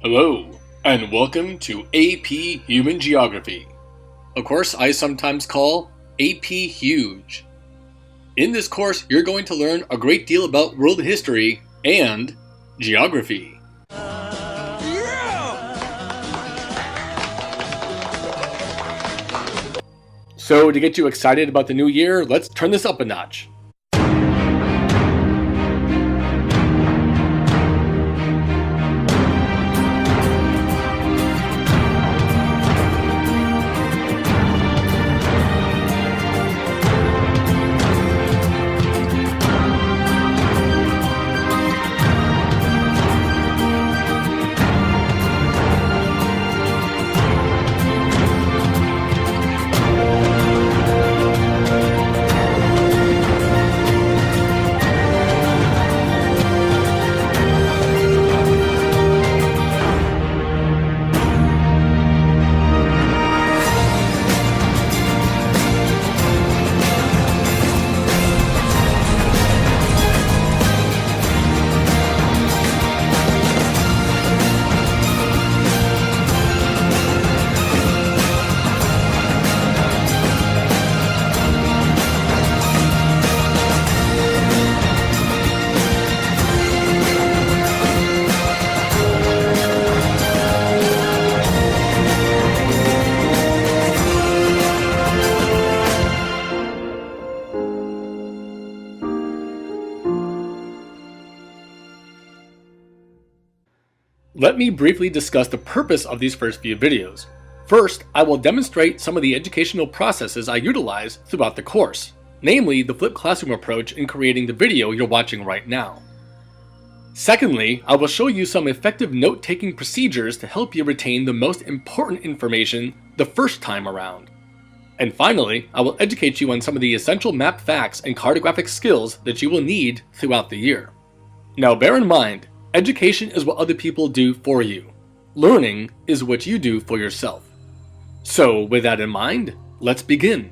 Hello, and welcome to AP Human Geography, a course I sometimes call AP Huge. In this course, you're going to learn a great deal about world history and geography. So to get you excited about the new year, let's turn this up a notch. Let me briefly discuss the purpose of these first few videos. First, I will demonstrate some of the educational processes I utilize throughout the course, namely the flipped classroom approach in creating the video you're watching right now. Secondly, I will show you some effective note-taking procedures to help you retain the most important information the first time around. And finally, I will educate you on some of the essential map facts and cartographic skills that you will need throughout the year. Now bear in mind, education is what other people do for you. Learning is what you do for yourself. So with that in mind, let's begin.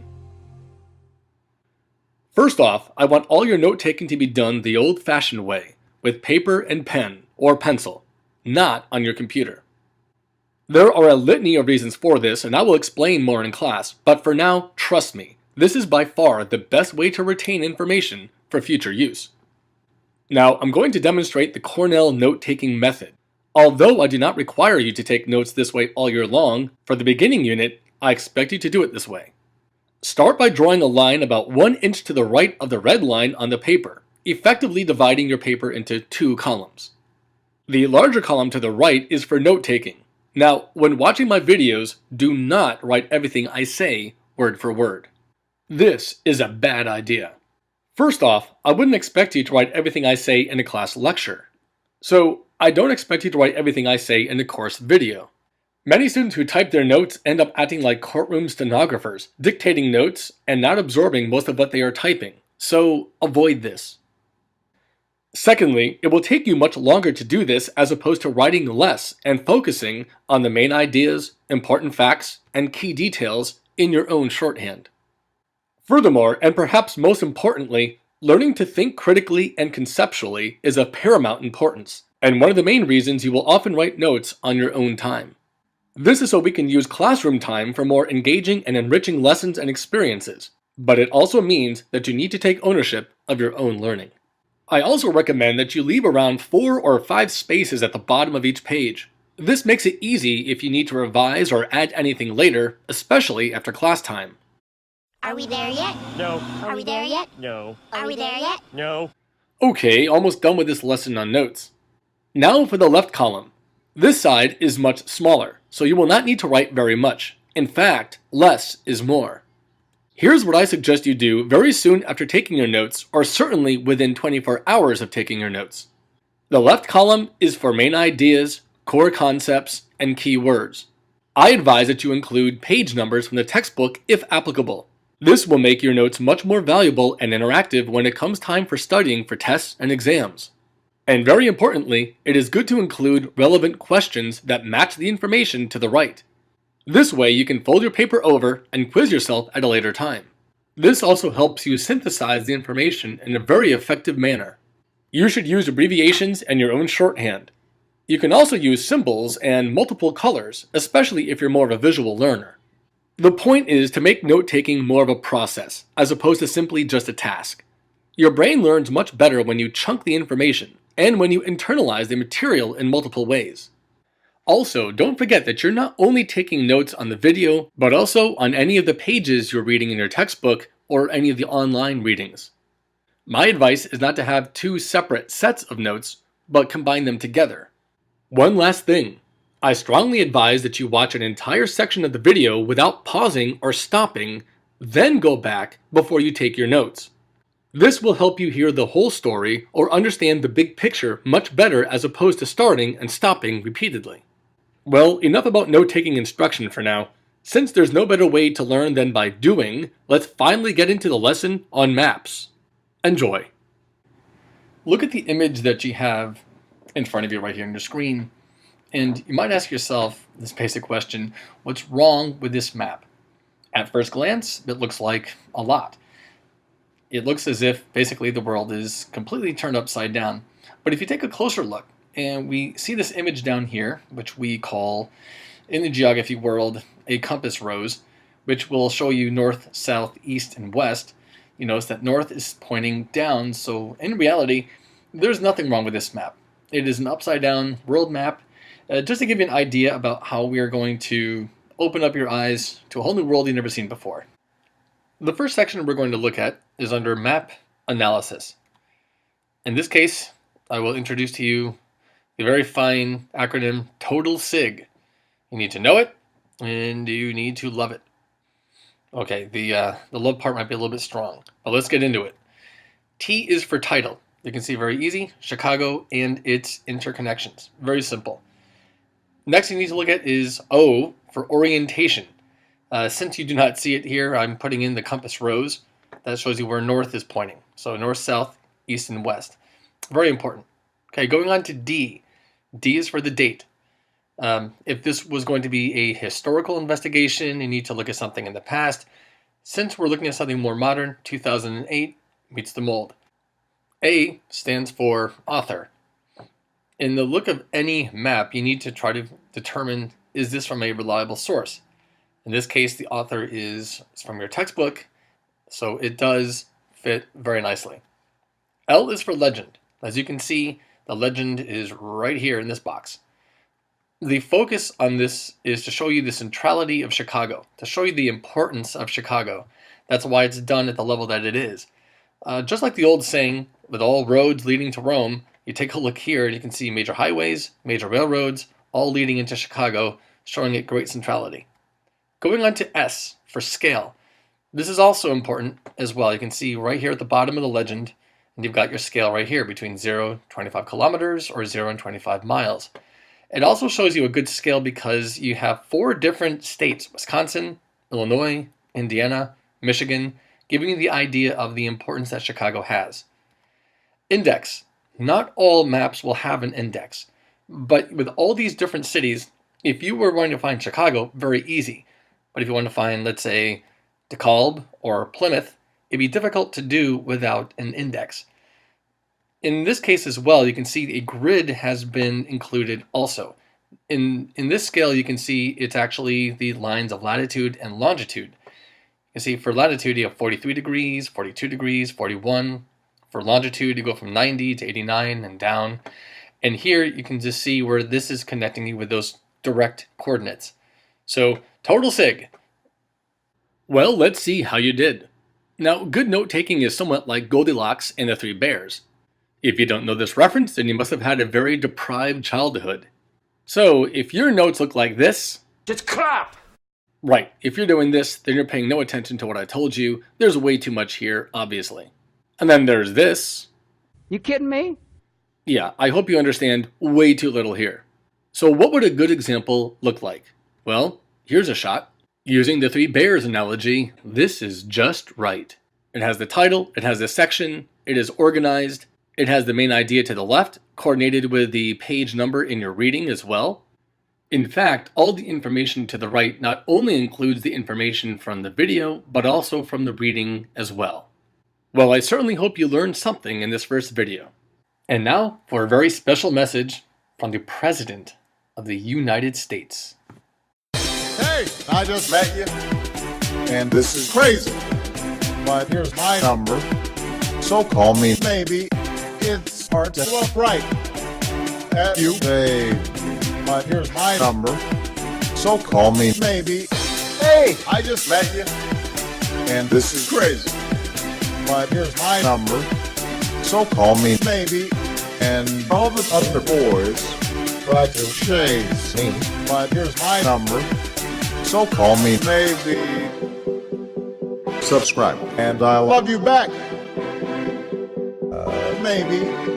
First off, I want all your note-taking to be done the old-fashioned way, with paper and pen or pencil, not on your computer. There are a litany of reasons for this, and I will explain more in class, but for now, trust me, this is by far the best way to retain information for future use. Now, I'm going to demonstrate the Cornell note-taking method. Although I do not require you to take notes this way all year long, for the beginning unit, I expect you to do it this way. Start by drawing a line about 1 inch to the right of the red line on the paper, effectively dividing your paper into 2 columns. The larger column to the right is for note-taking. Now, when watching my videos, do not write everything I say word for word. This is a bad idea. First off, I wouldn't expect you to write everything I say in a class lecture. So, I don't expect you to write everything I say in a course video. Many students who type their notes end up acting like courtroom stenographers, dictating notes and not absorbing most of what they are typing, so avoid this. Secondly, it will take you much longer to do this as opposed to writing less and focusing on the main ideas, important facts, and key details in your own shorthand. Furthermore, and perhaps most importantly, learning to think critically and conceptually is of paramount importance, and one of the main reasons you will often write notes on your own time. This is so we can use classroom time for more engaging and enriching lessons and experiences, but it also means that you need to take ownership of your own learning. I also recommend that you leave around 4 or 5 spaces at the bottom of each page. This makes it easy if you need to revise or add anything later, especially after class time. Are we there yet? No. Are we there yet? No. Are we there yet? No. Okay, almost done with this lesson on notes. Now for the left column. This side is much smaller, so you will not need to write very much. In fact, less is more. Here's what I suggest you do very soon after taking your notes, or certainly within 24 hours of taking your notes. The left column is for main ideas, core concepts, and key words. I advise that you include page numbers from the textbook if applicable. This will make your notes much more valuable and interactive when it comes time for studying for tests and exams. And very importantly, it is good to include relevant questions that match the information to the right. This way you can fold your paper over and quiz yourself at a later time. This also helps you synthesize the information in a very effective manner. You should use abbreviations and your own shorthand. You can also use symbols and multiple colors, especially if you're more of a visual learner. The point is to make note-taking more of a process, as opposed to simply just a task. Your brain learns much better when you chunk the information, and when you internalize the material in multiple ways. Also, don't forget that you're not only taking notes on the video, but also on any of the pages you're reading in your textbook or any of the online readings. My advice is not to have two separate sets of notes, but combine them together. One last thing. I strongly advise that you watch an entire section of the video without pausing or stopping, then go back before you take your notes. This will help you hear the whole story or understand the big picture much better as opposed to starting and stopping repeatedly. Well, enough about note-taking instruction for now. Since there's no better way to learn than by doing, let's finally get into the lesson on maps. Enjoy. Look at the image that you have in front of you right here on your screen, and you might ask yourself this basic question: what's wrong with this map? At first glance, it looks like a lot. It looks as if basically the world is completely turned upside down. But if you take a closer look, and we see this image down here, which we call, in the geography world, a compass rose, which will show you north, south, east, and west. You notice that north is pointing down, so in reality, there's nothing wrong with this map. It is an upside down world map, just to give you an idea about how we are going to open up your eyes to a whole new world you've never seen before. The first section we're going to look at is under Map Analysis. In this case, I will introduce to you the very fine acronym Total SIG. You need to know it, and you need to love it. Okay, the love part might be a little bit strong, but let's get into it. T is for title. You can see very easy, Chicago and its interconnections. Very simple. Next you need to look at is O for orientation. Since you do not see it here, I'm putting in the compass rose. That shows you where north is pointing. So north, south, east, and west. Very important. Okay, going on to D. D is for the date. If this was going to be a historical investigation, you need to look at something in the past. Since we're looking at something more modern, 2008 meets the mold. A stands for author. In the look of any map, you need to try to determine, is this from a reliable source? In this case, the author is from your textbook, so it does fit very nicely. L is for legend. As you can see, the legend is right here in this box. The focus on this is to show you the centrality of Chicago, to show you the importance of Chicago. That's why it's done at the level that it is. Just like the old saying, with all roads leading to Rome, you take a look here and you can see major highways, major railroads, all leading into Chicago, showing it great centrality. Going on to S for scale. This is also important as well. You can see right here at the bottom of the legend, and you've got your scale right here between 0 and 25 kilometers or 0 and 25 miles. It also shows you a good scale because you have 4 different states: Wisconsin, Illinois, Indiana, Michigan, giving you the idea of the importance that Chicago has. Index. Not all maps will have an index, but with all these different cities, if you were going to find Chicago, very easy. But if you want to find, let's say, DeKalb or Plymouth, it'd be difficult to do without an index. In this case as well, you can see a grid has been included also. In this scale, you can see it's actually the lines of latitude and longitude. You see for latitude, you have 43 degrees, 42 degrees, 41. For longitude, you go from 90 to 89 and down. And here you can just see where this is connecting you with those direct coordinates. So, total SIG. Well, let's see how you did. Now, good note-taking is somewhat like Goldilocks and the Three Bears. If you don't know this reference, then you must have had a very deprived childhood. So, if your notes look like this... Just crap! Right, if you're doing this, then you're paying no attention to what I told you. There's way too much here, obviously. And then there's this. You kidding me? Yeah, I hope you understand way too little here. So what would a good example look like? Well, here's a shot. Using the Three Bears analogy, this is just right. It has the title, it has the section, it is organized, it has the main idea to the left, coordinated with the page number in your reading as well. In fact, all the information to the right not only includes the information from the video, but also from the reading as well. Well, I certainly hope you learned something in this first video. And now for a very special message from the President of the United States. Hey, I just met you, and this is crazy. But here's my number, so call me maybe. It's hard to look right at you, babe. But here's my number, so call me maybe. Hey, I just met you, and this is crazy. But here's my number, so call me maybe. And all the other boys try to chase me. But here's my number, so call me maybe. Subscribe, and I love you back. Maybe.